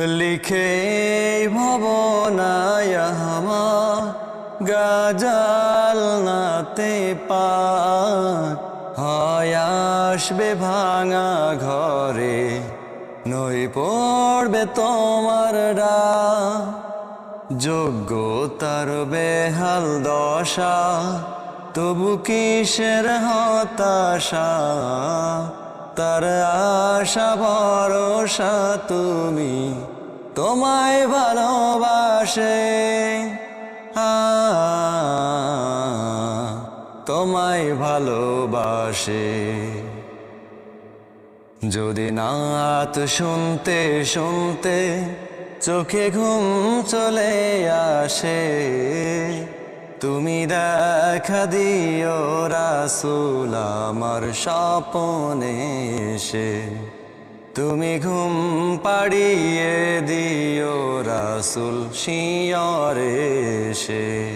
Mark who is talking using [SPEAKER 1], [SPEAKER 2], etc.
[SPEAKER 1] লিখে ভবনায় আমার গাজাল নাতে পাক হয় আসবে ভাঙা ঘরে নই পড়বে তোমার ডাক যোগ্যতার বেহাল দশা তবু কিসের হতাশা তার আশা ভরসা তুমি তোমায় ভালোবাসে তোমায় ভালোবাসে যদি নাত শুনতে শুনতে চোখে ঘুম চলে আসে তুমি দেখা দিও রাসূল আমার স্বপ্নে এসে তুমি ঘুম পাড়িয়ে দিও রাসূল শিয়রে এসে।